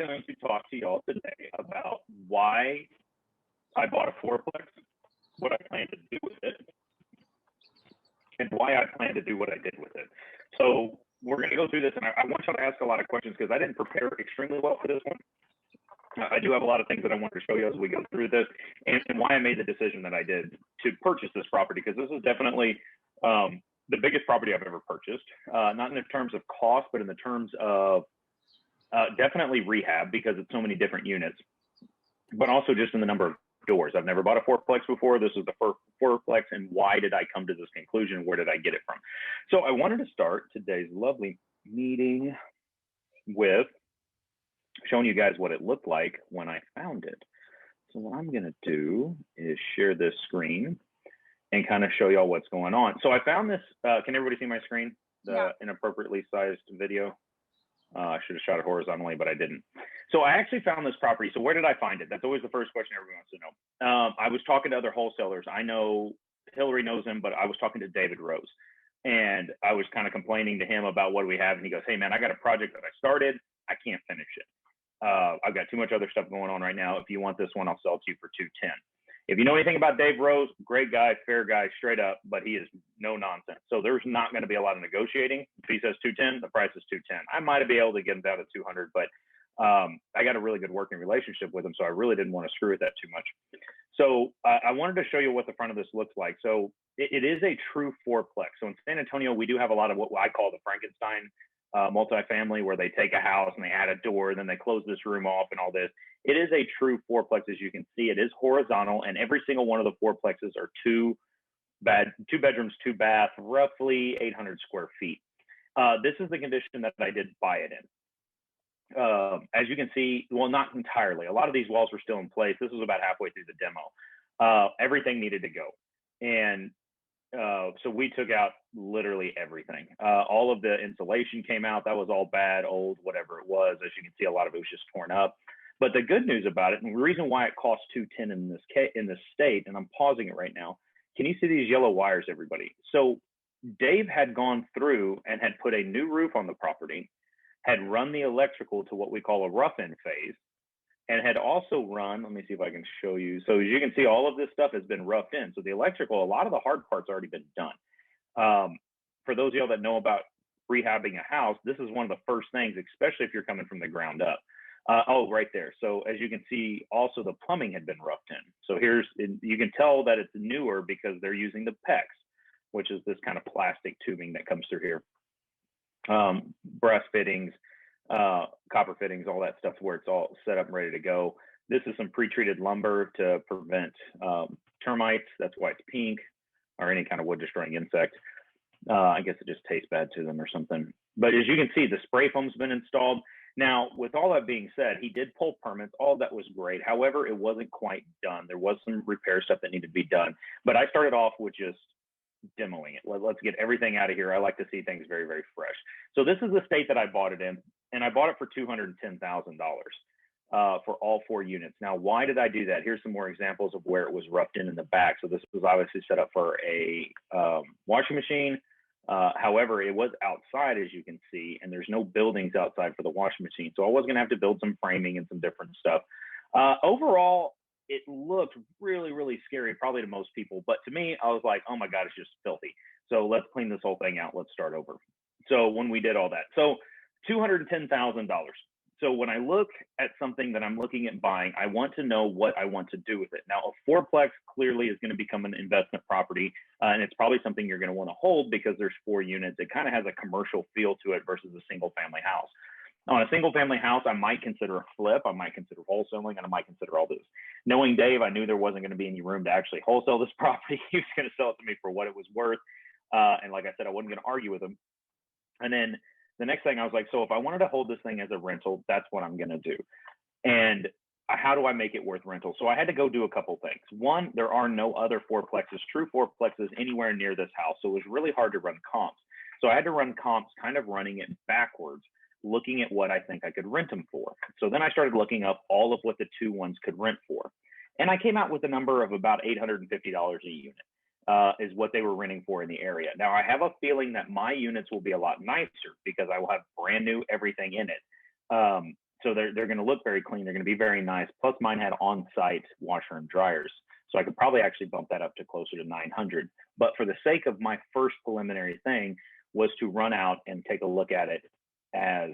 going to talk to y'all today about why I bought a fourplex, what I plan to do with it, and why I plan to do what I did with it. So we're going to go through this, and I want y'all to ask a lot of questions because I didn't prepare extremely well for this one. I do have a lot of things that I want to show you as we go through this, and why I made the decision that I did to purchase this property, because this is definitely the biggest property I've ever purchased, not in the terms of cost, but in the terms of definitely rehab, because it's so many different units, but also just in the number of doors. I've never bought a fourplex before. This is the first fourplex, and why did I come to this conclusion? Where did I get it from? So I wanted to start today's lovely meeting with showing you guys what it looked like when I found it. So what I'm gonna do is share this screen and kind of show y'all what's going on. So I found this, can everybody see my screen? The inappropriately sized video. I should have shot it horizontally, but I didn't. So I actually found this property. So where did I find it? That's always the first question everyone wants to know. I was talking to other wholesalers. I know Hillary knows him, but I was talking to David Rose, and I was kind of complaining to him about what we have. And he goes, hey man, I got a project that I started. I can't finish it. I've got too much other stuff going on right now. If you want this one, I'll sell it to you for $210. If you know anything about Dave Rose, great guy, fair guy, straight up, but he is no nonsense. So there's not going to be a lot of negotiating. If he says 210, the price is 210. I might be able to get him down to 200, but I got a really good working relationship with him, so I really didn't want to screw with that too much. So I wanted to show you what the front of this looks like. So it is a true fourplex. So in San Antonio, we do have a lot of what I call the Frankenstein multifamily, where they take a house and they add a door, then they close this room off and all this. It is a true fourplex. As you can see, it is horizontal, and every single one of the fourplexes are two bedrooms, two bath, roughly 800 square feet. This is the condition that I did buy it in. As you can see, well, not entirely. A lot of these walls were still in place. This was about halfway through the demo. Everything needed to go. And so we took out literally everything. All of the insulation came out. That was all bad, old, whatever it was. As you can see, a lot of it was just torn up. But the good news about it, and the reason why it costs $210 in this state, and I'm pausing it right now. Can you see these yellow wires, everybody? So Dave had gone through and had put a new roof on the property, had run the electrical to what we call a rough-in phase, and had also run, let me see if I can show you. So as you can see, all of this stuff has been roughed in. So the electrical, a lot of the hard part's already been done. For those of y'all that know about rehabbing a house, this is one of the first things, especially if you're coming from the ground up. Oh, right there. So as you can see, also the plumbing had been roughed in. So you can tell that it's newer because they're using the PEX, which is this kind of plastic tubing that comes through here. Brass fittings, copper fittings, all that stuff, where it's all set up and ready to go. This is some pre-treated lumber to prevent termites. That's why it's pink, or any kind of wood destroying insect. I guess it just tastes bad to them or something. But as you can see, the spray foam's been installed. Now, with all that being said, he did pull permits. All that was great. However, it wasn't quite done. There was some repair stuff that needed to be done. But I started off with just demoing it. Let's get everything out of here. I like to see things very, very fresh. So this is the state that I bought it in, and I bought it for $210,000 for all 4 units. Now, why did I do that? Here's some more examples of where it was roughed in the back. So this was obviously set up for a washing machine. However, it was outside, as you can see, and there's no buildings outside for the washing machine. So I was going to have to build some framing and some different stuff. Overall, it looked really, really scary, probably to most people. But to me, I was like, oh my God, it's just filthy. So let's clean this whole thing out. Let's start over. So when we did all that, so $210,000. So when I look at something that I'm looking at buying, I want to know what I want to do with it. Now, a fourplex clearly is going to become an investment property, and it's probably something you're going to want to hold because there's 4 units. It kind of has a commercial feel to it versus a single family house. On a single family house, I might consider a flip, I might consider wholesaling, and I might consider all this. Knowing Dave, I knew there wasn't going to be any room to actually wholesale this property. He was going to sell it to me for what it was worth. And like I said, I wasn't going to argue with him. And then the next thing I was like, so if I wanted to hold this thing as a rental, that's what I'm going to do. And how do I make it worth rental? So I had to go do a couple things. One, there are no other fourplexes, true fourplexes anywhere near this house. So it was really hard to run comps. So I had to run comps, kind of running it backwards, looking at what I think I could rent them for. So then I started looking up all of what the 2 ones could rent for. And I came out with a number of about $850 a unit. Is what they were renting for in the area. Now, I have a feeling that my units will be a lot nicer because I will have brand new everything in it. So they're going to look very clean. They're going to be very nice. Plus mine had on-site washer and dryers. So I could probably actually bump that up to closer to 900. But for the sake of my first preliminary thing was to run out and take a look at it as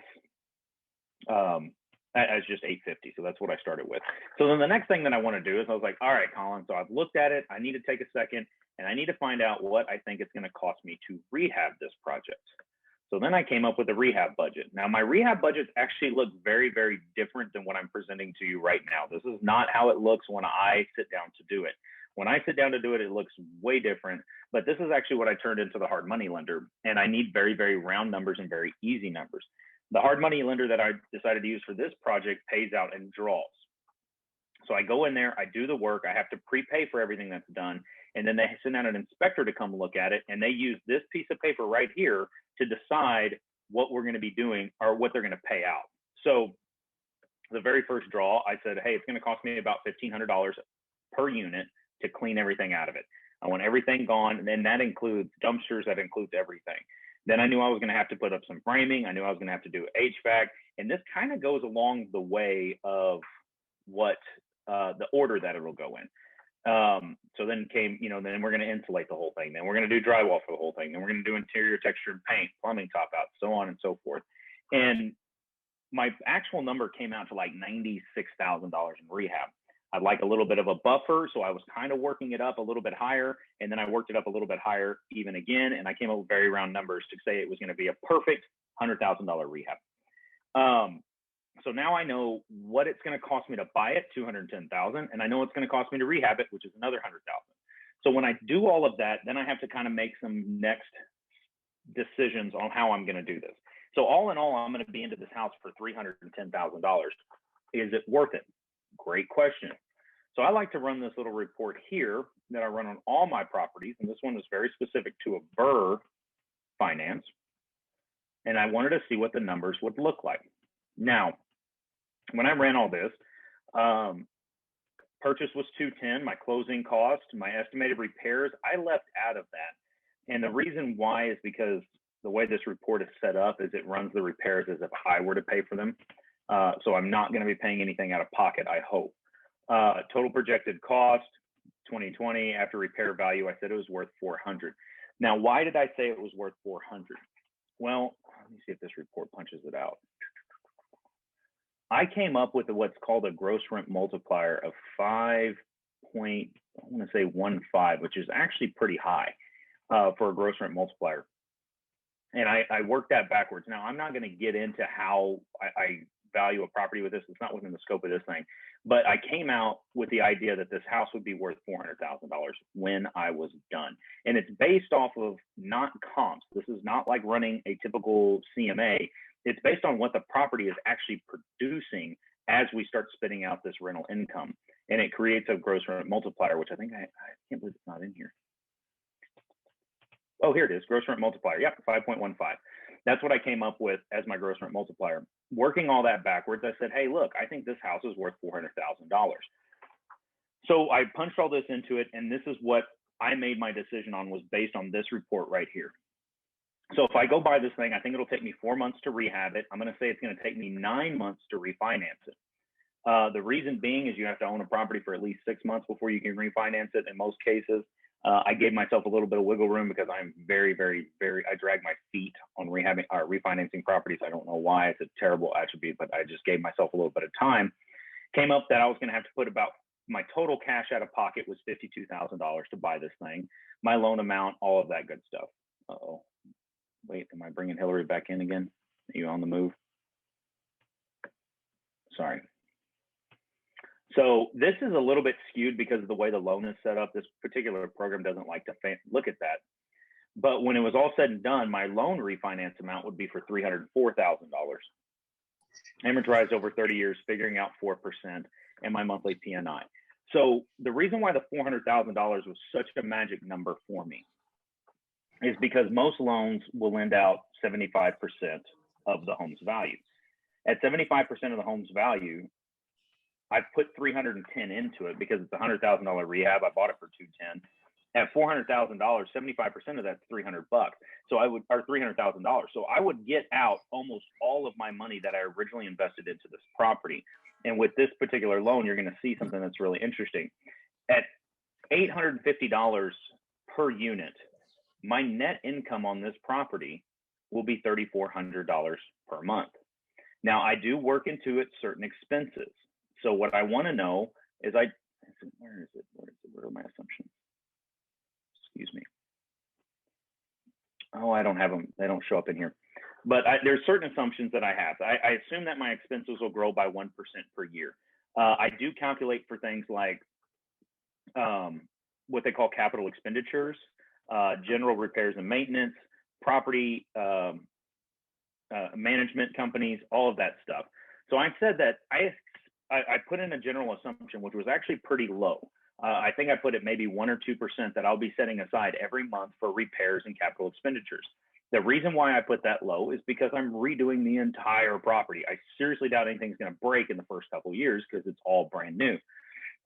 just 850. So that's what I started with. So then the next thing that I want to do is I was like, all right, Colin, so I've looked at it. I need to take a second and I need to find out what I think it's going to cost me to rehab this project. So then I came up with a rehab budget. Now my rehab budgets actually look very, very different than what I'm presenting to you right now. This is not how it looks when I sit down to do it. When I sit down to do it, it looks way different, but this is actually what I turned into the hard money lender. And I need very, very round numbers and very easy numbers. The hard money lender that I decided to use for this project pays out and draws. So I go in there, I do the work, I have to prepay for everything that's done, and then they send out an inspector to come look at it, and they use this piece of paper right here to decide what we're going to be doing or what they're going to pay out. So the very first draw, I said, hey, it's going to cost me about $1,500 per unit to clean everything out of it. I want everything gone, and then that includes dumpsters, that includes everything. Then I knew I was going to have to put up some framing. I knew I was going to have to do HVAC, and this kind of goes along the way of what the order that it'll go in. So then came, then we're going to insulate the whole thing. Then we're going to do drywall for the whole thing. Then we're going to do interior texture and paint, plumbing top out, so on and so forth. And my actual number came out to like $96,000 in rehab. I'd like a little bit of a buffer. So I was kind of working it up a little bit higher. And then I worked it up a little bit higher even again. And I came up with very round numbers to say it was going to be a perfect $100,000 rehab. So now I know what it's going to cost me to buy it, $210,000, and I know it's going to cost me to rehab it, which is another $100,000. So when I do all of that, then I have to kind of make some next decisions on how I'm going to do this. So all in all, I'm going to be into this house for $310,000. Is it worth it? Great question. So I like to run this little report here that I run on all my properties, and this one is very specific to a BRRRR finance, and I wanted to see what the numbers would look like. Now, when I ran all this, purchase was $210, my closing cost, my estimated repairs, I left out of that. And the reason why is because the way this report is set up is it runs the repairs as if I were to pay for them. So I'm not going to be paying anything out of pocket, I hope. Total projected cost, 2020, after repair value, I said it was worth $400. Now, why did I say it was worth $400? Well, let me see if this report punches it out. I came up with what's called a gross rent multiplier of 5.15, which is actually pretty high for a gross rent multiplier. And I worked that backwards. Now, I'm not going to get into how I value a property with this. It's not within the scope of this thing. But I came out with the idea that this house would be worth $400,000 when I was done. And it's based off of not comps. This is not like running a typical CMA. It's based on what the property is actually producing as we start spitting out this rental income. And it creates a gross rent multiplier, which I think I can't believe it's not in here. Oh, here it is, gross rent multiplier. Yep, 5.15. That's what I came up with as my gross rent multiplier. Working all that backwards, I said, hey, look, I think this house is worth $400,000. So I punched all this into it, and this is what I made my decision on, was based on this report right here. So if I go buy this thing, I think it'll take me 4 months to rehab it. I'm going to say it's going to take me 9 months to refinance it. The reason being is you have to own a property for at least 6 months before you can refinance it in most cases. I gave myself a little bit of wiggle room because I'm very, I drag my feet on refinancing properties. I don't know why. It's a terrible attribute, but I just gave myself a little bit of time. Came up that I was going to have to put about, my total cash out of pocket was $52,000 to buy this thing. My loan amount, all of that good stuff. Uh-oh. Wait, am I bringing Hillary back in again? Are you on the move? Sorry. So this is a little bit skewed because of the way the loan is set up. This particular program doesn't like to look at that. But when it was all said and done, my loan refinance amount would be for $304,000. Amortized over 30 years, figuring out 4%, and my monthly P&I. So the reason why the $400,000 was such a magic number for me is because most loans will lend out 75% of the home's value. At 75% of the home's value, I put $310 into it because it's a $100,000 rehab. I bought it for $210. At $400,000, 75% of that's $300. So I would, or $300,000. So I would get out almost all of my money that I originally invested into this property. And with this particular loan, you're going to see something that's really interesting. At $850 per unit, my net income on this property will be $3,400 per month. Now, I do work into it certain expenses. So what I want to know is where is it? Where are my assumptions? Excuse me. Oh, I don't have them. They don't show up in here. But there's certain assumptions that I have. I assume that my expenses will grow by 1% per year. I do calculate for things like what they call capital expenditures, general repairs and maintenance, property management companies, all of that stuff. So I said that I put in a general assumption, which was actually pretty low. I think I put it maybe 1 or 2% that I'll be setting aside every month for repairs and capital expenditures. The reason why I put that low is because I'm redoing the entire property. I seriously doubt anything's going to break in the first couple of years because it's all brand new.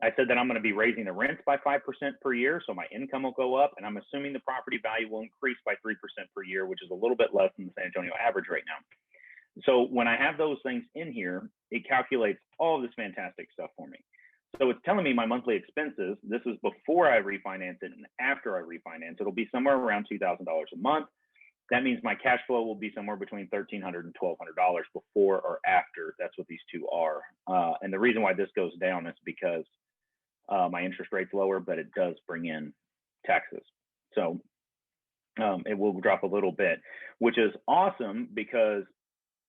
I said that I'm going to be raising the rents by 5% per year, so my income will go up, and I'm assuming the property value will increase by 3% per year, which is a little bit less than the San Antonio average right now. So when I have those things in here, it calculates all of this fantastic stuff for me. So it's telling me my monthly expenses, this is before I refinance it and after I refinance, it'll be somewhere around $2,000 a month. That means my cash flow will be somewhere between $1,300 and $1,200 before or after. That's what these two are. And the reason why this goes down is because my interest rate's lower, but it does bring in taxes. So it will drop a little bit, which is awesome because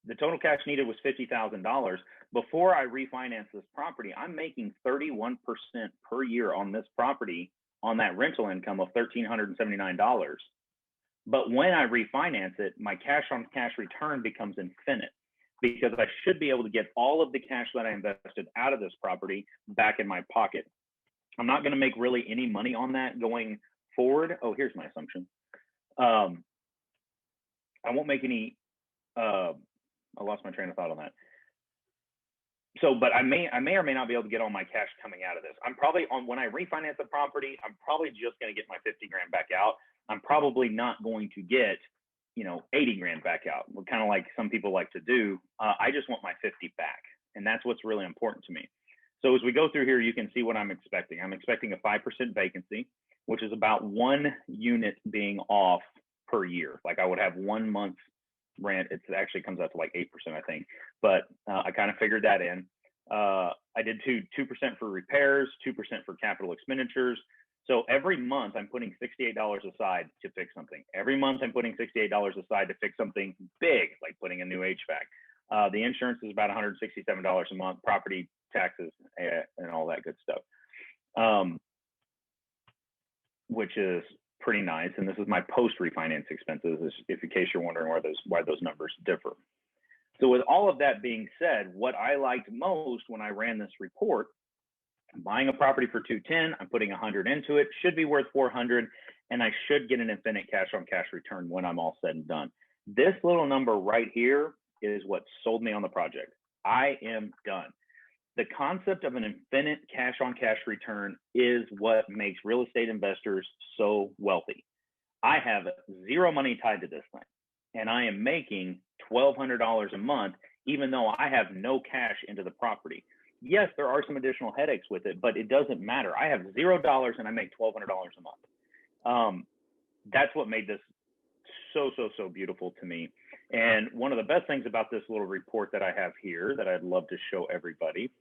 the total cash needed was $50,000. Before I refinance this property, I'm making 31% per year on this property on that rental income of $1,379. But when I refinance it, my cash on cash return becomes infinite because I should be able to get all of the cash that I invested out of this property back in my pocket. I'm not going to make really any money on that going forward. Oh, here's my assumption. I won't make any, I lost my train of thought on that. So, but I may or may not be able to get all my cash coming out of this. I'm probably when I refinance the property, I'm probably just going to get my 50 grand back out. I'm probably not going to get, 80 grand back out. Kind of like some people like to do. I just want my 50 back. And that's what's really important to me. So as we go through here, you can see what I'm expecting. I'm expecting a 5% vacancy, which is about 1 unit being off per year. Like I would have 1 month's rent. It actually comes out to like 8%, I think. But I kind of figured that in. I did 2% for repairs, 2% for capital expenditures. So every month I'm putting $68 aside to fix something. Every month I'm putting $68 aside to fix something big, like putting a new HVAC. The insurance is about $167 a month, property taxes and all that good stuff, which is pretty nice. And this is my post refinance expenses, if in case you're wondering why those numbers differ. So with all of that being said, what I liked most when I ran this report, I'm buying a property for $210, I'm putting 100 into it, should be worth 400, and I should get an infinite cash on cash return when I'm all said and done. This little number right here is what sold me on the project. I am done. The concept of an infinite cash on cash return is what makes real estate investors so wealthy. I have zero money tied to this thing, and I am making $1,200 a month, even though I have no cash into the property. Yes, there are some additional headaches with it, but it doesn't matter. I have $0 and I make $1,200 a month. That's what made this so beautiful to me. And one of the best things about this little report that I have here that I'd love to show everybody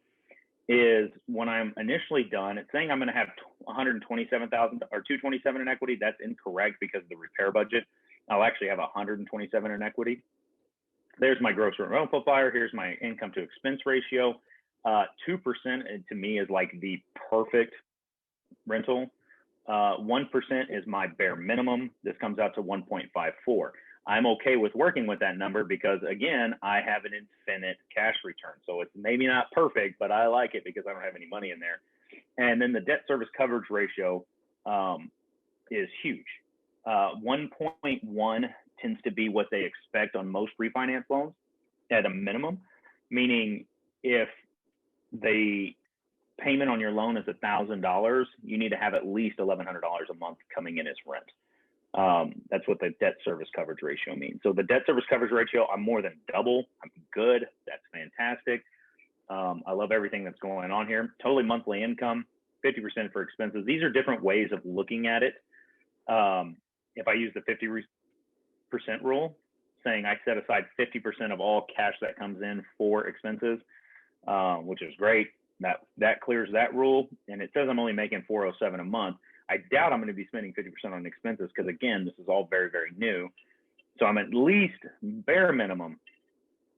is when I'm initially done, it's saying I'm going to have $127,000 or $227 in equity. That's incorrect because of the repair budget. I'll actually have $127 in equity. There's my gross rent multiplier. Here's my income to expense ratio. 2% to me is like the perfect rental. 1% is my bare minimum. This comes out to 1.54. I'm okay with working with that number because, again, I have an infinite cash return. So it's maybe not perfect, but I like it because I don't have any money in there. And then the debt service coverage ratio is huge. 1.1 tends to be what they expect on most refinance loans at a minimum, meaning if the payment on your loan is $1,000, you need to have at least $1,100 a month coming in as rent. That's what the debt service coverage ratio means. So the debt service coverage ratio, I'm more than double. I'm good. That's fantastic. I love everything that's going on here. Totally monthly income, 50% for expenses. These are different ways of looking at it. If I use the 50% rule, saying I set aside 50% of all cash that comes in for expenses, which is great. That clears that rule. And it says I'm only making $407 a month. I doubt I'm going to be spending 50% on expenses because, again, this is all very, very new. So I'm at least bare minimum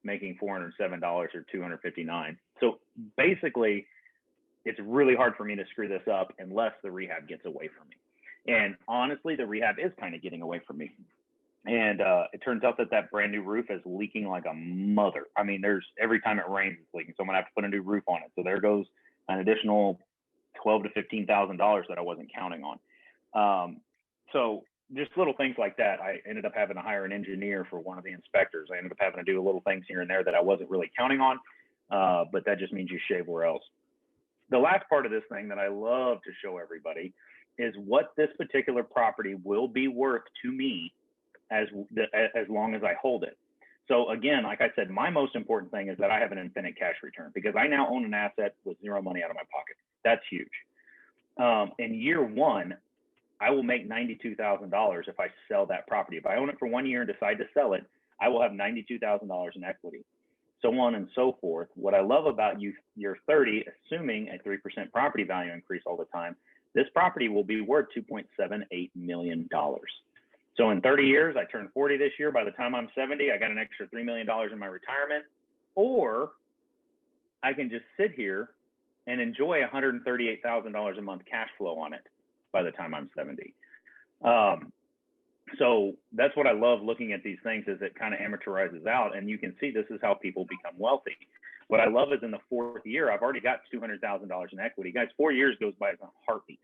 making $407 or $259. So basically, it's really hard for me to screw this up unless the rehab gets away from me. And honestly, the rehab is kind of getting away from me. And it turns out that brand new roof is leaking like a mother. I mean, every time it rains, it's leaking. So I'm gonna have to put a new roof on it. So there goes an additional $12,000 to $15,000 that I wasn't counting on. So just little things like that. I ended up having to hire an engineer for one of the inspectors. I ended up having to do little things here and there that I wasn't really counting on, but that just means you shave where else. The last part of this thing that I love to show everybody is what this particular property will be worth to me as long as I hold it. So again, like I said, my most important thing is that I have an infinite cash return because I now own an asset with zero money out of my pocket. That's huge. In year one, I will make $92,000 if I sell that property. If I own it for 1 year and decide to sell it, I will have $92,000 in equity, so on and so forth. What I love about year 30, assuming a 3% property value increase all the time, this property will be worth $2.78 million. So in 30 years, I turned 40 this year. By the time I'm 70, I got an extra $3 million in my retirement. Or I can just sit here and enjoy $138,000 a month cash flow on it by the time I'm 70. So that's what I love looking at these things, is it kind of amortizes out, and you can see this is how people become wealthy. What I love is in the fourth year, I've already got $200,000 in equity. Guys, 4 years goes by as a heartbeat.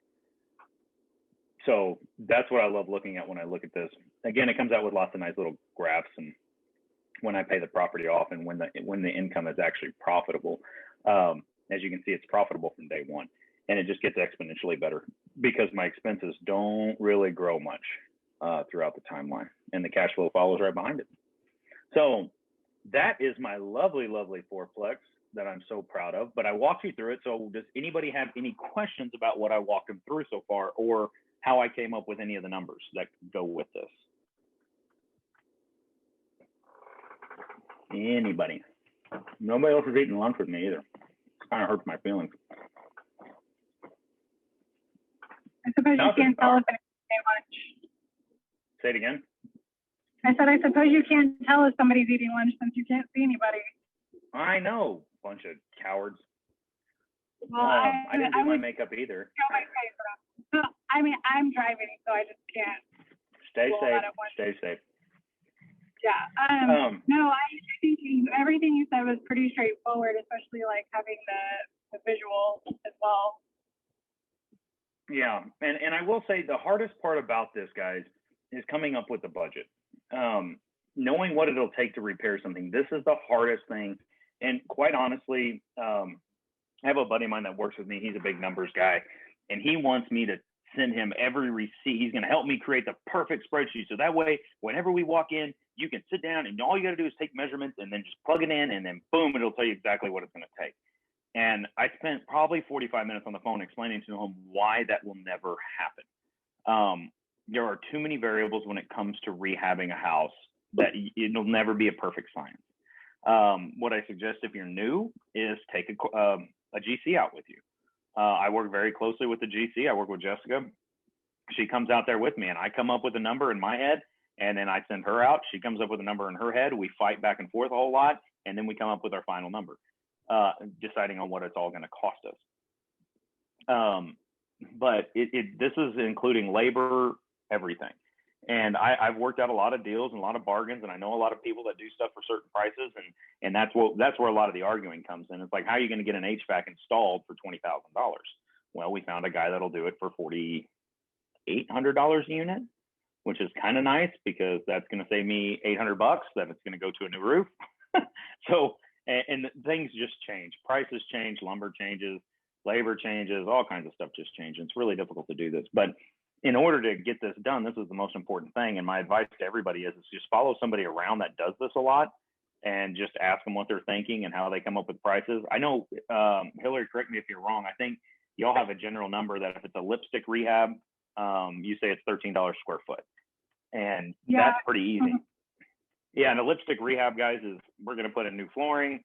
So that's what I love looking at when I look at this. Again, it comes out with lots of nice little graphs, and when I pay the property off and when the income is actually profitable. As you can see, it's profitable from day one, and it just gets exponentially better because my expenses don't really grow much throughout the timeline, and the cash flow follows right behind it. So that is my lovely, lovely fourplex that I'm so proud of, but I walked you through it. So does anybody have any questions about what I walked them through so far, or how I came up with any of the numbers that go with this? Anybody? Nobody else is eating lunch with me either. It kind of hurts my feelings. I suppose you can't tell if anybody's lunch. Say it again. I said, I suppose you can't tell if somebody's eating lunch since you can't see anybody. I know, bunch of cowards. Well, I didn't do my makeup either. I mean, I'm driving, so I just can't. Stay safe. Stay safe. Yeah. No, I think everything you said was pretty straightforward, especially like having the visual as well. Yeah, and I will say the hardest part about this, guys, is coming up with the budget. Knowing what it'll take to repair something. This is the hardest thing. And quite honestly, I have a buddy of mine that works with me. He's a big numbers guy, and he wants me to send him every receipt. He's going to help me create the perfect spreadsheet. So that way, whenever we walk in, you can sit down and all you got to do is take measurements and then just plug it in, and then boom, it'll tell you exactly what it's going to take. And I spent probably 45 minutes on the phone explaining to him why that will never happen. There are too many variables when it comes to rehabbing a house that it'll never be a perfect science. What I suggest if you're new is take a GC out with you. I work very closely with the GC. I work with Jessica. She comes out there with me, and I come up with a number in my head, and then I send her out. She comes up with a number in her head. We fight back and forth a whole lot, and then we come up with our final number, deciding on what it's all going to cost us. But this is including labor, everything. And I've worked out a lot of deals and a lot of bargains, and I know a lot of people that do stuff for certain prices, and that's where a lot of the arguing comes in. It's like, how are you going to get an HVAC installed for $20,000? Well, we found a guy that'll do it for $4,800 a unit, which is kind of nice because that's going to save me $800 that it's going to go to a new roof. So, and things just change. Prices change, lumber changes. labor changes, all kinds of stuff just change. It's really difficult to do this. But in order to get this done, this is the most important thing. And my advice to everybody is just follow somebody around that does this a lot and just ask them what they're thinking and how they come up with prices. I know, Hillary, correct me if you're wrong. I think y'all have a general number that if it's a lipstick rehab, you say it's $13 square foot. And that's pretty easy. Yeah, and the lipstick rehab, guys, is we're going to put in new flooring,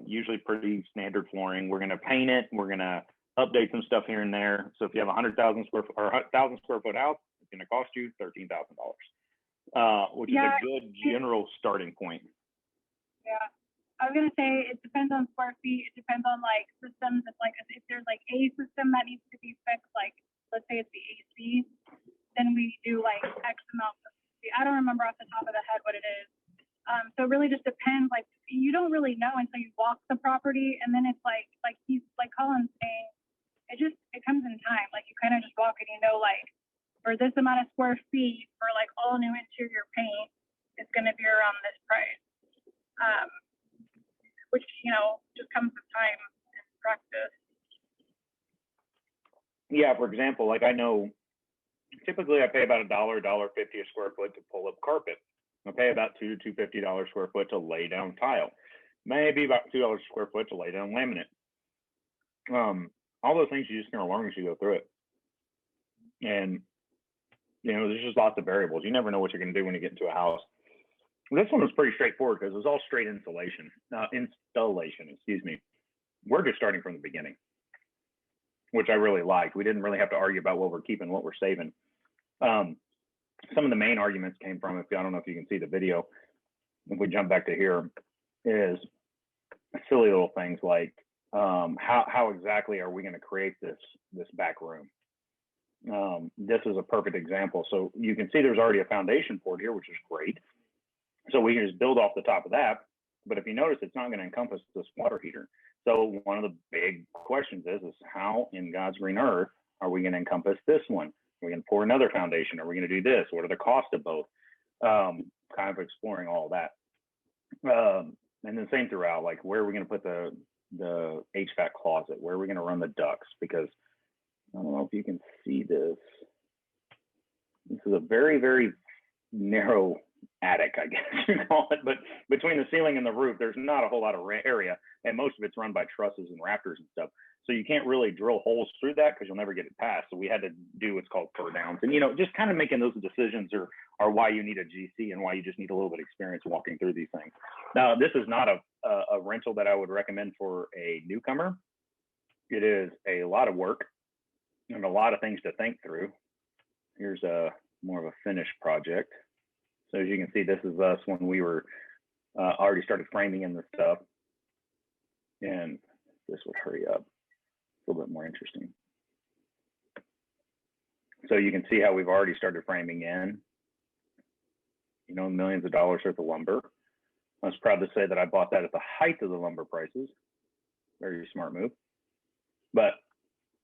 usually pretty standard flooring. We're going to paint it. We're going to update some stuff here and there. So if you have 100,000 square foot or 1,000 square foot house, it's going to cost you $13,000, which is a good general starting point. Yeah, I was going to say it depends on square feet. It depends on like systems. It's like if there's like a system that needs to be fixed, like let's say it's the AC, then we do like X amount. I don't remember off the top of the head what it is. So it really just depends. Like you don't really know until you walk the property, and then it's like he's like Colin's saying, it comes in time. Like you kind of just walk and you know, like for this amount of square feet for like all new interior paint, it's going to be around this price. Which just comes with time and practice. Yeah, for example, like I know typically I pay about $1.50 a square foot to pull up carpet. I pay about $2 to $2.50 a square foot to lay down tile. Maybe about $2 a square foot to lay down laminate. All those things you're just going to learn as you go through it. And, there's just lots of variables. You never know what you're going to do when you get into a house. This one was pretty straightforward because it was all straight installation. We're just starting from the beginning, which I really liked. We didn't really have to argue about what we're keeping, what we're saving. Some of the main arguments came from, I don't know if you can see the video, if we jump back to here, is silly little things like how exactly are we going to create this back room? This is a perfect example. So you can see there's already a foundation poured here, which is great. So we can just build off the top of that. But if you notice, it's not going to encompass this water heater. So one of the big questions is how in God's green earth are we going to encompass this one? Are we going to pour another foundation? Are we going to do this? What are the costs of both? Kind of exploring all that. And then same throughout, like where are we going to put the HVAC closet? Where are we going to run the ducts? Because I don't know if you can see this. This is a very, very narrow attic, I guess you call it, but between the ceiling and the roof, there's not a whole lot of area, and most of it's run by trusses and rafters and stuff. So you can't really drill holes through that because you'll never get it past. So we had to do what's called pour downs, and just kind of making those decisions are why you need a GC and why you just need a little bit of experience walking through these things. Now, this is not a rental that I would recommend for a newcomer. It is a lot of work and a lot of things to think through. Here's more of a finished project. So as you can see, this is us when we were already started framing in the stuff. And this would hurry up. It's a little bit more interesting. So you can see how we've already started framing in, millions of dollars worth of lumber. I was proud to say that I bought that at the height of the lumber prices. Very smart move. But,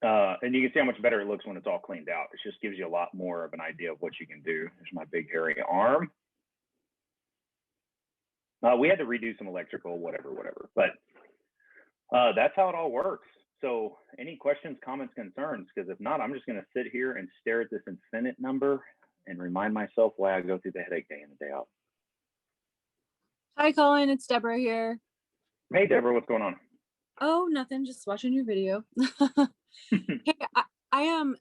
and you can see how much better it looks when it's all cleaned out. It just gives you a lot more of an idea of what you can do. There's my big hairy arm. We had to redo some electrical, whatever. But that's how it all works. So any questions, comments, concerns? Because if not, I'm just going to sit here and stare at this infinite number and remind myself why I go through the headache day in and day out. Hi, Colin. It's Deborah here. Hey, Deborah. What's going on? Oh, nothing. Just watching your video. Hey, I am.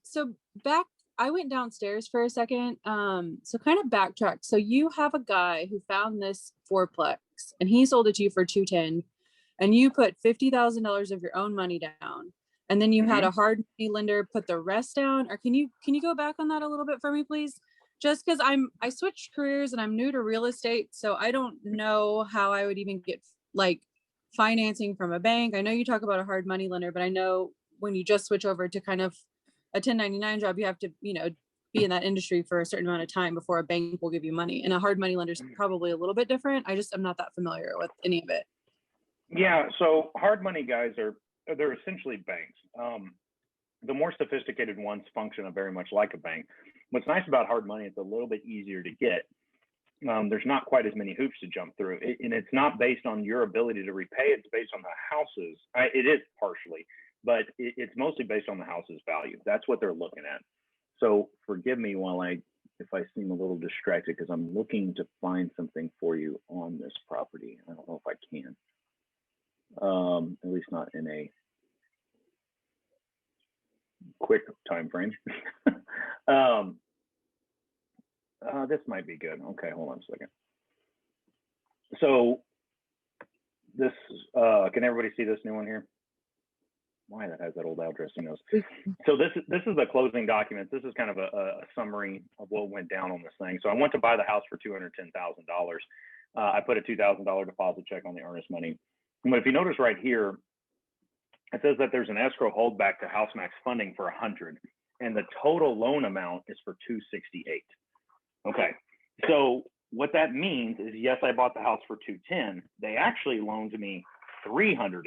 I went downstairs for a second. So kind of backtrack. So you have a guy who found this fourplex and he sold it to you for $210, and you put $50,000 of your own money down, and then you had a hard money lender put the rest down. Or can you go back on that a little bit for me, please? Just because I switched careers and I'm new to real estate, so I don't know how I would even get like financing from a bank. I know you talk about a hard money lender, but I know when you just switch over to kind of a 1099 job, you have to, be in that industry for a certain amount of time before a bank will give you money. And a hard money lender is probably a little bit different. I'm not that familiar with any of it. Yeah. So hard money guys they're essentially banks. The more sophisticated ones function very much like a bank. What's nice about hard money, it's a little bit easier to get. There's not quite as many hoops to jump through, and it's not based on your ability to repay. It's based on the houses. It is partially, but it's mostly based on the house's value. That's what they're looking at. So forgive me while if I seem a little distracted, because I'm looking to find something for you on this property. I don't know if I can, at least not in a quick time frame. This might be good. Okay, hold on a second. So this, can everybody see this new one here? Why that has that old address, who knows? So this is the closing documents. This is kind of a summary of what went down on this thing. So I went to buy the house for $210,000. I put a $2,000 deposit check on the earnest money. But if you notice right here, it says that there's an escrow holdback to House Max funding for $100, and the total loan amount is for $268. Okay, so what that means is, yes, I bought the house for $210. They actually loaned me $310,000.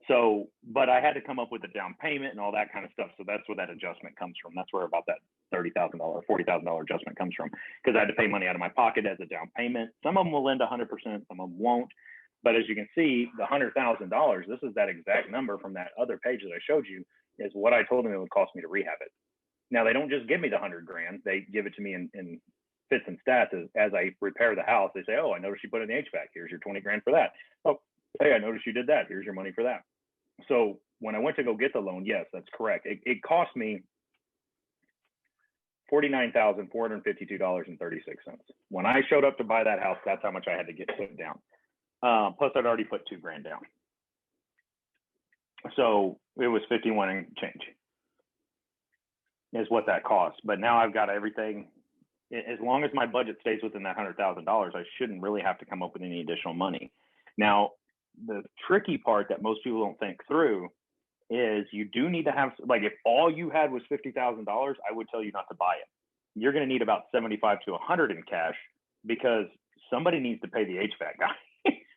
So, but I had to come up with a down payment and all that kind of stuff. So that's where that adjustment comes from. That's where about that $30,000, $40,000 adjustment comes from, because I had to pay money out of my pocket as a down payment. Some of them will lend 100%, some of them won't. But as you can see, the $100,000, this is that exact number from that other page that I showed you, is what I told them it would cost me to rehab it. Now, they don't just give me the $100 grand. They give it to me in fits and stats as I repair the house. They say, oh, I noticed you put in the HVAC. Here's your 20 grand for that. Oh, hey, I noticed you did that. Here's your money for that. So when I went to go get the loan, yes, that's correct. It cost me $49,452.36. When I showed up to buy that house, that's how much I had to get put down. Plus, I'd already put $2 grand down. So it was 51 and change is what that cost. But now I've got everything. As long as my budget stays within that $100,000, I shouldn't really have to come up with any additional money. Now, the tricky part that most people don't think through is you do need to have, like, if all you had was $50,000, I would tell you not to buy it. You're going to need about 75 to 100 in cash, because somebody needs to pay the HVAC guy.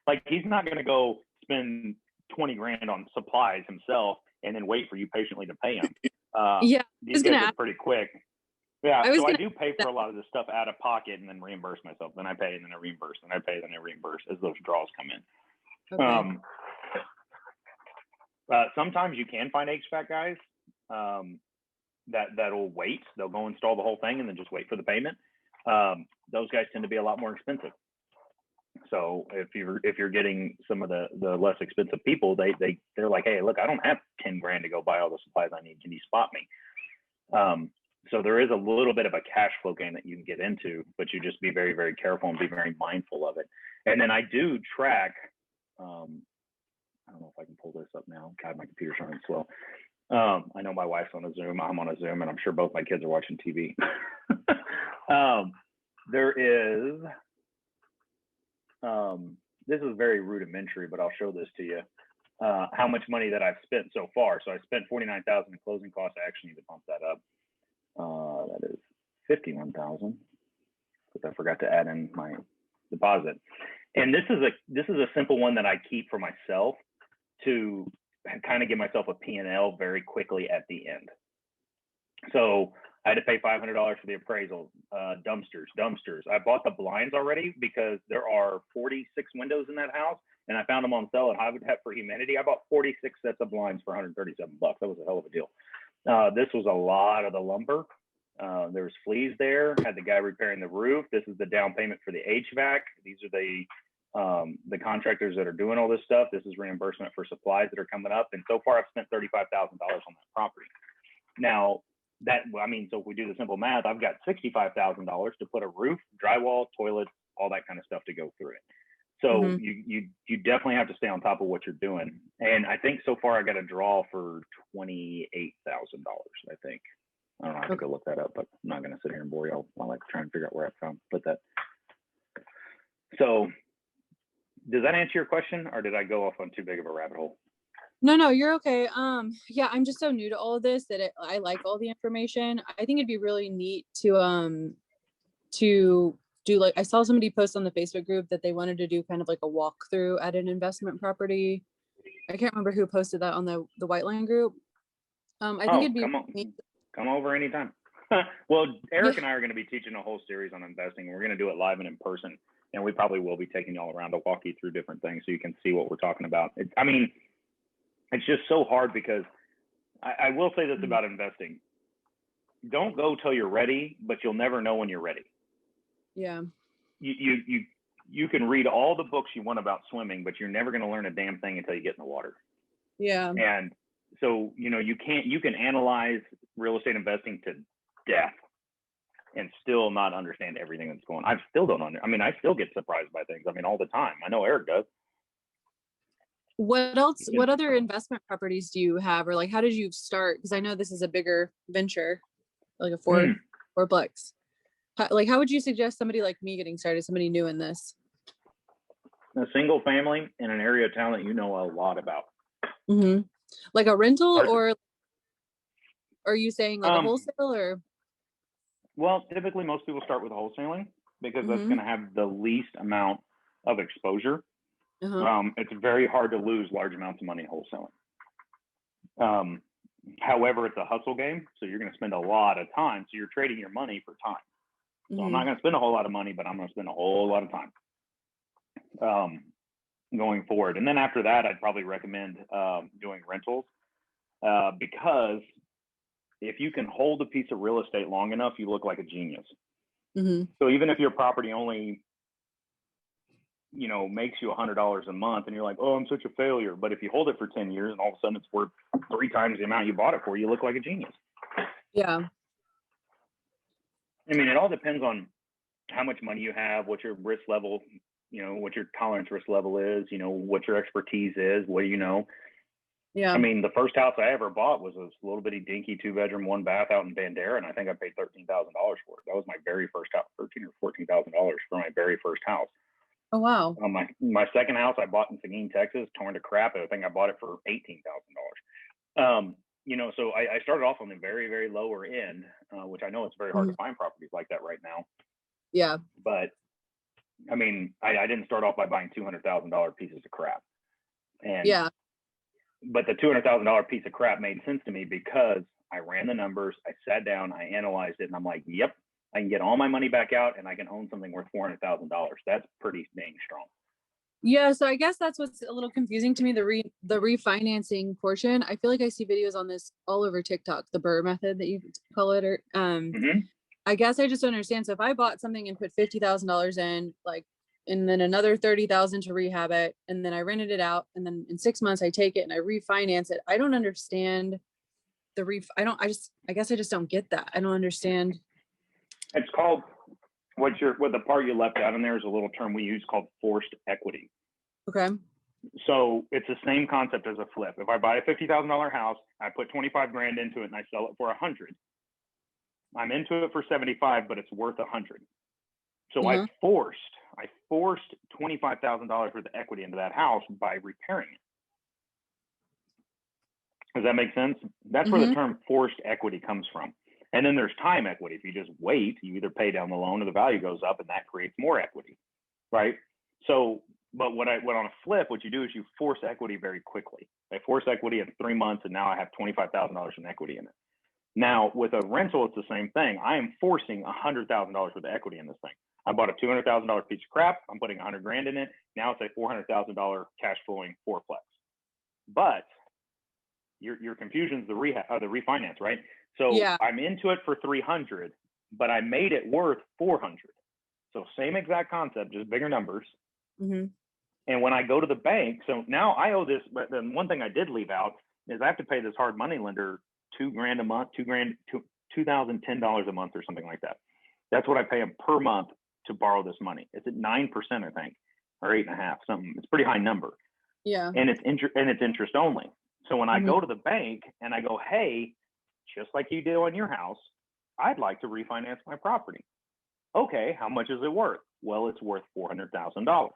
Like, he's not going to go spend 20 grand on supplies himself and then wait for you patiently to pay him. Yeah, these guys are pretty quick. Yeah, so I do pay for a lot of this stuff out of pocket and then reimburse myself. Then I pay and then I reimburse, and I pay and then I reimburse as those draws come in. Okay. Sometimes you can find HVAC guys that'll wait. They'll go install the whole thing and then just wait for the payment. Those guys tend to be a lot more expensive. So if you're getting some of the less expensive people, they're like, hey, look, I don't have 10 grand to go buy all the supplies I need. Can you spot me? So there is a little bit of a cash flow game that you can get into, but you just be very, very careful and be very mindful of it. And then I do track. I don't know if I can pull this up now. God, my computer's running slow. I know my wife's on a Zoom. I'm on a Zoom, and I'm sure both my kids are watching TV. There is. This is very rudimentary, but I'll show this to you. How much money that I've spent so far. So I spent $49,000 in closing costs. I actually need to bump that up. That is $51,000, because I forgot to add in my deposit. And this is a simple one that I keep for myself to kind of give myself a P&L very quickly at the end. So I had to pay $500 for the appraisal. Dumpsters. I bought the blinds already because there are 46 windows in that house, and I found them on sale at Habitat for Humanity. I bought 46 sets of blinds for $137. That was a hell of a deal. This was a lot of the lumber. There was fleas there. Had the guy repairing the roof. This is the down payment for the HVAC. These are the contractors that are doing all this stuff. This is reimbursement for supplies that are coming up. And so far, I've spent $35,000 on that property. Now, so if we do the simple math, I've got $65,000 to put a roof, drywall, toilets, all that kind of stuff to go through it. So you definitely have to stay on top of what you're doing. And I think so far I got a draw for $28,000, I think. I don't know, I have to go look that up, but I'm not going to sit here and bore you. I'll like try and figure out where I put that. So does that answer your question, or did I go off on too big of a rabbit hole? No, you're okay. Yeah, I'm just so new to all of this that I like all the information. I think it'd be really neat to do, like, I saw somebody post on the Facebook group that they wanted to do kind of like a walkthrough at an investment property. I can't remember who posted that on the White Line group. I think it'd be neat. Come over anytime. Well, Eric and I are going to be teaching a whole series on investing. We're going to do it live and in person. and we probably will be taking y'all around to walk you through different things so you can see what we're talking about. I mean, it's just so hard because I will say this about investing. Don't go till you're ready, but you'll never know when you're ready. Yeah. You can read all the books you want about swimming, but you're never going to learn a damn thing until you get in the water. Yeah. And so, you know, you can analyze real estate investing to death and still not understand everything that's going on. I still don't I mean, I still get surprised by things. I mean, all the time. I know Eric does. What else, what other investment properties do you have? Or like, how did you start? Because I know this is a bigger venture, like a fourplex. How would you suggest somebody like me getting started, somebody new in this? A single family in an area of town that you know a lot about. Mm-hmm. Like a rental, or are you saying like a wholesale or? Well, typically most people start with wholesaling because that's going to have the least amount of exposure. It's very hard to lose large amounts of money wholesaling. However, it's a hustle game, so you're going to spend a lot of time. So you're trading your money for time. So I'm not going to spend a whole lot of money, but I'm going to spend a whole lot of time going forward. And then after that, I'd probably recommend doing rentals because if you can hold a piece of real estate long enough, you look like a genius. So even if your property only, you know, makes you $100 a month and you're like, oh, I'm such a failure. But if you hold it for 10 years and all of a sudden it's worth 3 times the amount you bought it for, you look like a genius. Yeah. I mean, it all depends on how much money you have, what your risk level, you know, what your tolerance risk level is, you know, what your expertise is, what do you know? Yeah. I mean, the first house I ever bought was a little bitty dinky 2-bedroom, 1-bath out in Bandera, and I think I paid $13,000 for it. That was my very first house, $13,000 or $14,000 for my very first house. Oh wow. My second house I bought in Seguin, Texas, torn to crap. I think I bought it for $18,000. You know, so I started off on the very, very lower end, which I know it's very hard to find properties like that right now. Yeah. But I mean, I didn't start off by buying $200,000 pieces of crap. And yeah. But the $200,000 piece of crap made sense to me because I ran the numbers, I sat down, I analyzed it, and I'm like, yep, I can get all my money back out and I can own something worth $400,000. That's pretty dang strong. Yeah, so I guess that's what's a little confusing to me, the refinancing portion. I feel like I see videos on this all over TikTok, the BRRRR method that you call it, or I guess I just don't understand. So if I bought something and put $50,000 in, like, and then another 30,000 to rehab it, and then I rented it out, and then in 6 months I take it and I refinance it. I don't understand I guess I just don't get that. I don't understand. It's called what the part you left out in there is a little term we use called forced equity. Okay. So it's the same concept as a flip. If I buy a $50,000 house, I put 25 grand into it and I sell it for 100. I'm into it for 75, but it's worth 100. So I forced $25,000 worth of equity into that house by repairing it. Does that make sense? That's where the term forced equity comes from. And then there's time equity. If you just wait, you either pay down the loan or the value goes up, and that creates more equity, right? So, but on a flip, what you do is you force equity very quickly. I force equity in 3 months, and now I have $25,000 in equity in it. Now, with a rental, it's the same thing. I am forcing $100,000 worth of equity in this thing. I bought a $200,000 piece of crap. I'm putting 100 grand in it. Now it's a $400,000 cash flowing fourplex. But your confusion's the refinance, right? So I'm into it for 300, but I made it worth 400. So same exact concept, just bigger numbers. And when I go to the bank, so now I owe this, but then one thing I did leave out is I have to pay this hard money lender $2,000 a month, $2,010 a month or something like that. That's what I pay them per month to borrow this money. It's at 9%, I think, or 8.5%, something. It's a pretty high number. Yeah. And it's interest only. So when I go to the bank and I go, hey, just like you did on your house, I'd like to refinance my property. Okay, how much is it worth? Well, it's worth $400,000.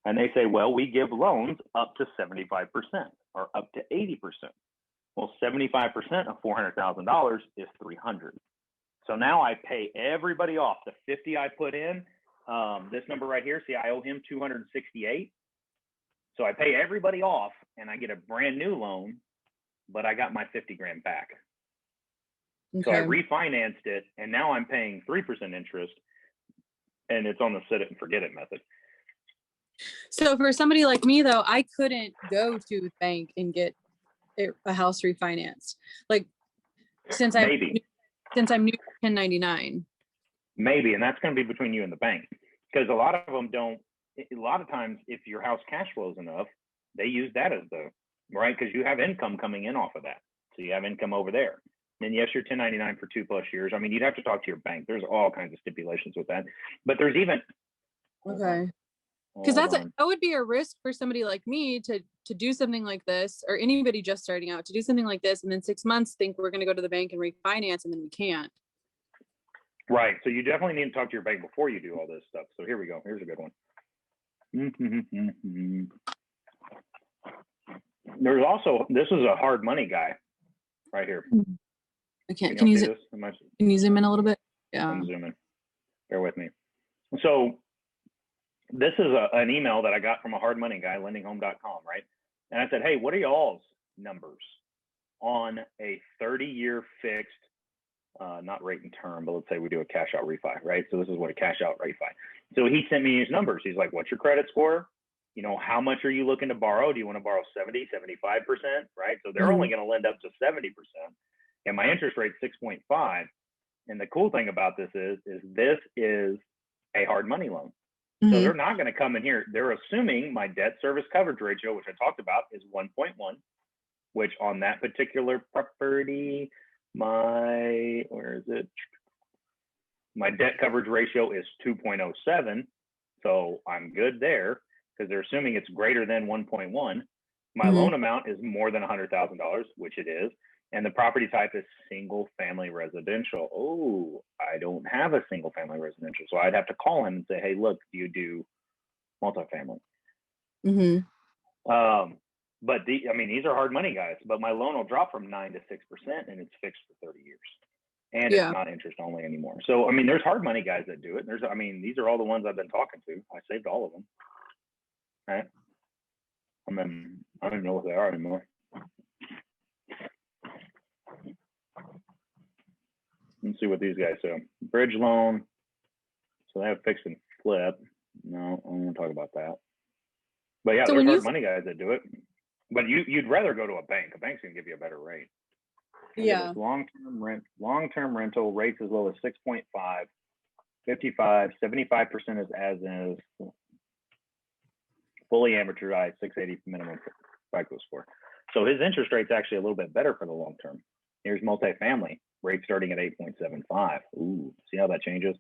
And they say, well, we give loans up to 75% or up to 80%. Well, 75% of $400,000 is $300. So now I pay everybody off. The 50 I put in, this number right here, see, I owe him 268. So I pay everybody off and I get a brand new loan, but I got my 50 grand back. Okay. So I refinanced it and now I'm paying 3% interest, and it's on the set it and forget it method. So for somebody like me though, I couldn't go to the bank and get a house refinanced. Like since I'm new to 1099. Maybe, and that's going to be between you and the bank, because a lot of them don't. A lot of times, if your house cash flows enough, they use that as the right, because you have income coming in off of that, so you have income over there. And yes, you're 1099 for 2+ years. I mean, you'd have to talk to your bank. There's all kinds of stipulations with that, but there's even okay. Because that would be a risk for somebody like me to do something like this, or anybody just starting out to do something like this, and then 6 months think we're going to go to the bank and refinance, and then we can't. Right. So you definitely need to talk to your bank before you do all this stuff. So here we go. Here's a good one. There's also, this is a hard money guy right here. I can't. Can you zoom in a little bit? Yeah. I'm zooming. Bear with me. So this is an email that I got from a hard money guy, lendinghome.com, right? And I said, hey, what are y'all's numbers on a 30-year fixed, not rate and term, but let's say we do a cash out refi, right? So this is what a cash out refi. So he sent me his numbers. He's like, what's your credit score? You know, how much are you looking to borrow? Do you want to borrow 70, 75%, right? So they're only going to lend up to 70%. And my interest rate 6.5. And the cool thing about this is this is a hard money loan. So they're not going to come in here. They're assuming my debt service coverage ratio, which I talked about, is 1.1, which on that particular property, my debt coverage ratio is 2.07. So I'm good there because they're assuming it's greater than 1.1. My loan amount is more than $100,000, which it is. And the property type is single family residential. Oh, I don't have a single family residential. So I'd have to call him and say, hey, look, do you do multifamily? But these are hard money guys, but my loan will drop from 9 to 6% and it's fixed for 30 years. And it's not interest only anymore. So, I mean, there's hard money guys that do it. These are all the ones I've been talking to. I saved all of them. Right. I don't even know what they are anymore. Let's see what these guys do. Bridge loan. So they have fix and flip. No, I don't want to talk about that. But yeah, so there's hard money guys that do it. But you'd rather go to a bank. A bank's gonna give you a better rate. Yeah. Long-term rental rates as low as 6.5, 55, 75% is as is. Fully amortized, 680 minimum FICO score. So his interest rate's actually a little bit better for the long term. Here's multifamily, rate starting at 8.75. Ooh, see how that changes?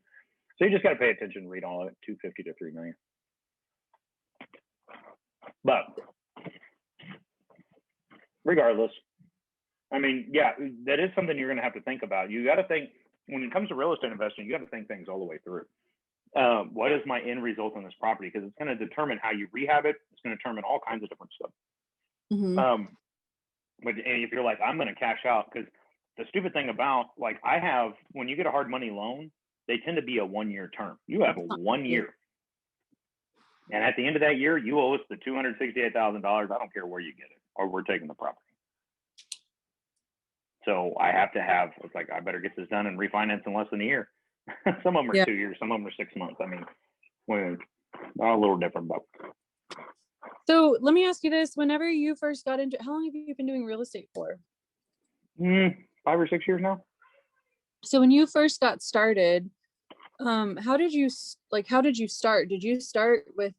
So you just got to pay attention and read all of it, 250 to 3 million. But regardless, I mean, yeah, that is something you're going to have to think about. You got to think, when it comes to real estate investing, you got to think things all the way through. What is my end result on this property? Because it's going to determine how you rehab it. It's going to determine all kinds of different stuff. But if you're like, I'm going to cash out, because the stupid thing about, like, when you get a hard money loan, they tend to be a 1-year term. You have 1 year. And at the end of that year, you owe us the $268,000. I don't care where you get it, or we're taking the property. So I have to it's like, I better get this done and refinance in less than a year. Some of them are 2 years, some of them are 6 months. I mean, we're a little different, but. So let me ask you this: whenever you first got into, how long have you been doing real estate for? 5 or 6 years now. So when you first got started, how did you start? Did you start with,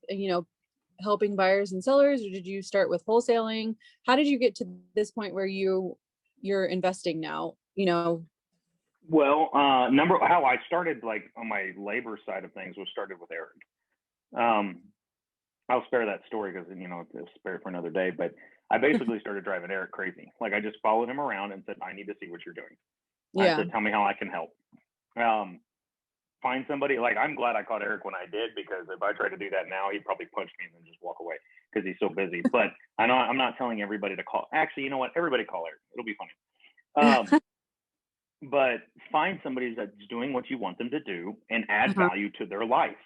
helping buyers and sellers, or did you start with wholesaling? How did you get to this point where you're investing now? Well, how I started, like, on my labor side of things, was started with Eric. I'll spare that story because, it's spare it for another day. But I basically started driving Eric crazy. Like, I just followed him around and said, I need to see what you're doing. I said, tell me how I can help. Find somebody. Like, I'm glad I caught Eric when I did, because if I tried to do that now, he'd probably punch me and then just walk away because he's so busy. But I know I'm not telling everybody to call. Actually, you know what? Everybody call Eric. It'll be funny. But find somebody that's doing what you want them to do and add value to their life.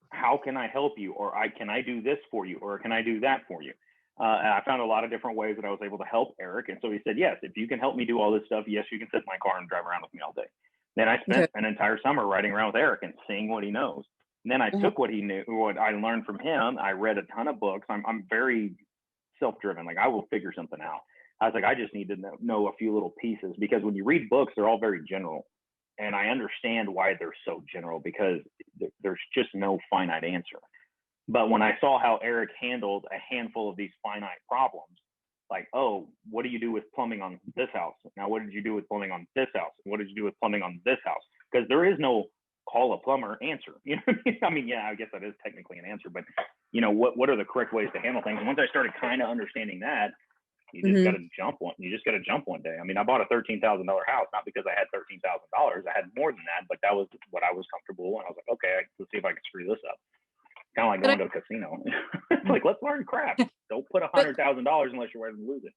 How can I help you? Or can I do this for you? Or can I do that for you? And I found a lot of different ways that I was able to help Eric. And so he said, yes, if you can help me do all this stuff, yes, you can sit in my car and drive around with me all day. Then I spent an entire summer riding around with Eric and seeing what he knows. And then I took what he knew, what I learned from him. I read a ton of books. I'm very self-driven. Like, I will figure something out. I was like, I just need to know a few little pieces, because when you read books, they're all very general. And I understand why they're so general, because there's just no finite answer. But when I saw how Eric handled a handful of these finite problems, like, oh, what do you do with plumbing on this house? Now, what did you do with plumbing on this house? What did you do with plumbing on this house? Because there is no call a plumber answer. You know what I mean? I mean, yeah, I guess that is technically an answer, but you know, what are the correct ways to handle things? And once I started kind of understanding that, you just got to jump one. You just got to jump one day. I mean, I bought a $13,000 house, not because I had $13,000. I had more than that, but that was what I was comfortable. And I was like, okay, let's see if I can screw this up. Kind of like going to a casino. It's like, let's learn crap. Don't put $100,000 unless you're ready to lose it.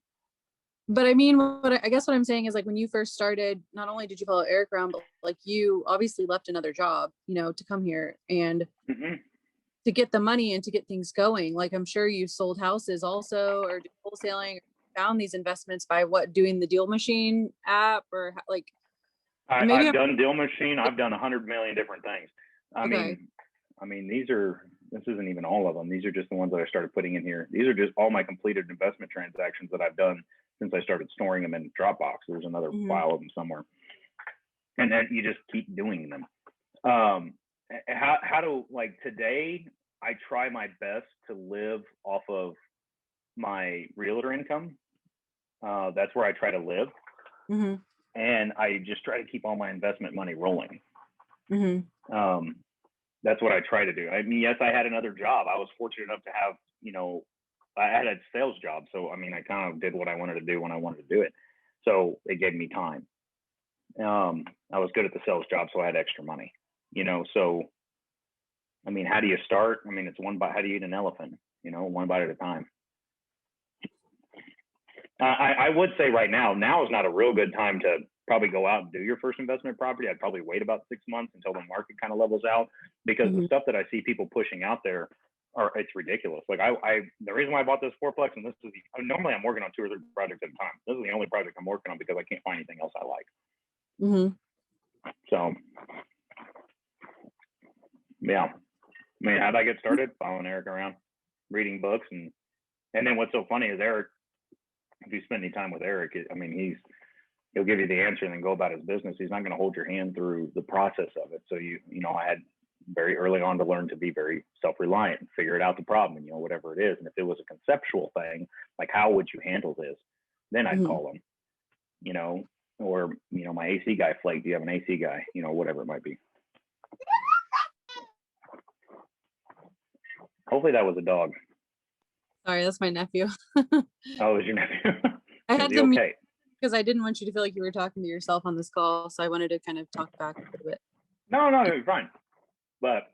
But I mean, I guess what I'm saying is, like, when you first started, not only did you follow Eric around, but like, you obviously left another job, you know, to come here and to get the money and to get things going. Like, I'm sure you sold houses also, or did wholesaling, found these investments by doing the Deal Machine app, or like, I've done Deal Machine. I've done 100 million different things. I mean, this isn't even all of them. These are just the ones that I started putting in here. These are just all my completed investment transactions that I've done since I started storing them in Dropbox. There's another file of them somewhere. And then you just keep doing them. How to, like, today, I try my best to live off of my realtor income. That's where I try to live. And I just try to keep all my investment money rolling. That's what I try to do. I mean, yes, I had another job. I was fortunate enough to have, you know, I had a sales job. So, I mean, I kind of did what I wanted to do when I wanted to do it. So it gave me time. I was good at the sales job, so I had extra money, you know? So, I mean, how do you start? I mean, it's one bite. How do you eat an elephant? You know, one bite at a time. I would say right now is not a real good time to probably go out and do your first investment property. I'd probably wait about 6 months until the market kind of levels out, because the stuff that I see people pushing out there it's ridiculous. Like, the reason why I bought this fourplex, and this is normally I'm working on 2 or 3 projects at a time. This is the only project I'm working on because I can't find anything else I like. So, yeah. I mean, how'd I get started? Following Eric around, reading books, and then what's so funny is Eric, if you spend any time with Eric, I mean, he'll give you the answer and then go about his business. He's not going to hold your hand through the process of it. So you know, I had very early on to learn to be very self-reliant and figure it out the problem, you know, whatever it is. And if it was a conceptual thing, like, how would you handle this? Then I'd call him, you know, or, you know, my AC guy flaked. Do you have an AC guy? You know, whatever it might be. Hopefully that was a dog. Sorry, that's my nephew. Oh, it was your nephew? I had to okay? Because I didn't want you to feel like you were talking to yourself on this call, so I wanted to kind of talk back a little bit. No, you're fine. But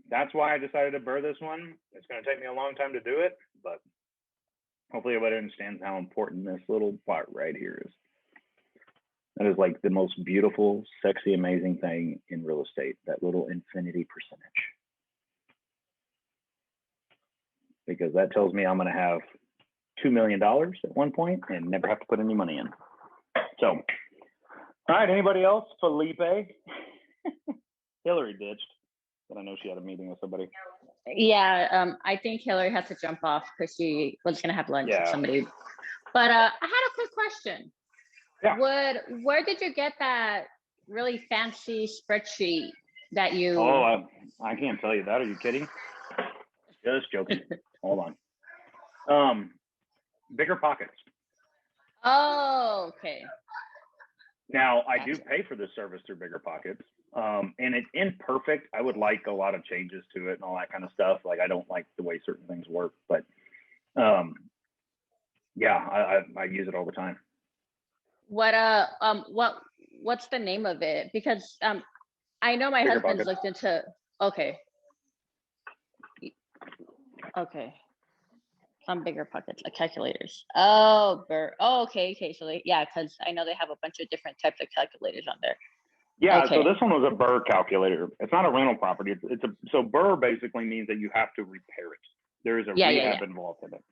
that's why I decided to BRRRR this one. It's going to take me a long time to do it, but hopefully everybody understands how important this little part right here is. That is like the most beautiful, sexy, amazing thing in real estate, that little infinity percentage. Because that tells me I'm going to have $2 million at one point and never have to put any money in. So, all right, anybody else? Felipe? Hillary ditched, but I know she had a meeting with somebody. Yeah, I think Hillary had to jump off because she was going to have lunch with somebody. But I had a quick question. Yeah. Where did you get that really fancy spreadsheet that you... Oh, I can't tell you that. Are you kidding? Just joking. Hold on. Bigger Pockets. Oh, okay. Now, I do pay for this service through Bigger Pockets, and it's imperfect. I would like a lot of changes to it and all that kind of stuff. Like, I don't like the way certain things work, but yeah, I use it all the time. What's the name of it? Because I know my husband's looked into. Okay. Some Bigger Pockets, like calculators. Oh, okay. So yeah, because I know they have a bunch of different types of calculators on there. Yeah, so this one was a BRRRR calculator. It's not a rental property. So BRRRR basically means that you have to repair it. There is a rehab involved in it.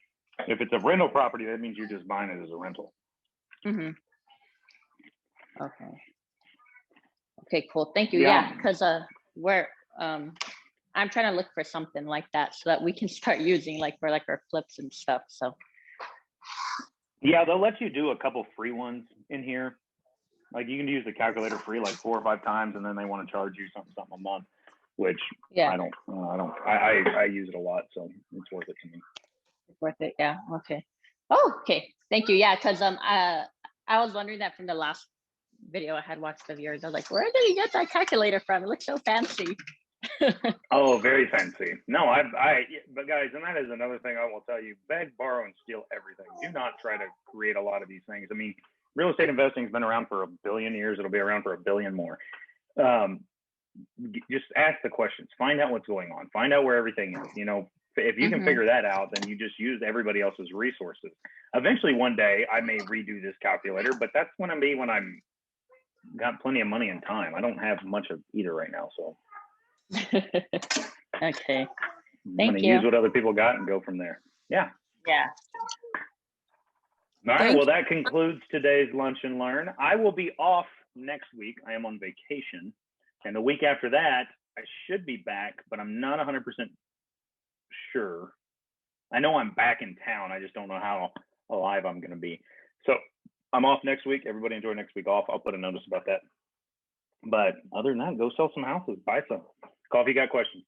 If it's a rental property, that means you're just buying it as a rental. Okay. Okay, cool. Thank you. Yeah, because we're I'm trying to look for something like that so that we can start using like for like our flips and stuff. So yeah, they'll let you do a couple free ones in here. Like you can use the calculator free like 4 or 5 times, and then they want to charge you something a month, which yeah, I use it a lot, so it's worth it to me. it's worth it. Yeah. Okay. Oh, okay. Thank you. Yeah, because I was wondering that from the last video I had watched of yours. I was like, where did you get that calculator from? It looks so fancy. Oh, very fancy. No, but guys, and that is another thing I will tell you: beg, borrow, and steal everything. Do not try to create a lot of these things. I mean, real estate investing has been around for 1 billion years. It'll be around for 1 billion more. Just ask the questions. Find out what's going on. Find out where everything is. You know, if you can figure that out, then you just use everybody else's resources. Eventually, one day, I may redo this calculator, but that's when I'm got plenty of money and time. I don't have much of either right now, so. Okay. I'm Thank gonna you. use what other people got and go from there. Yeah. Yeah. All right. Thank Well, that concludes today's Lunch and Learn. I will be off next week. I am on vacation. And the week after that, I should be back, but I'm not 100% sure. I know I'm back in town. I just don't know how alive I'm going to be. So I'm off next week. Everybody enjoy next week off. I'll put a notice about that. But other than that, go sell some houses, buy some. Call if you got questions.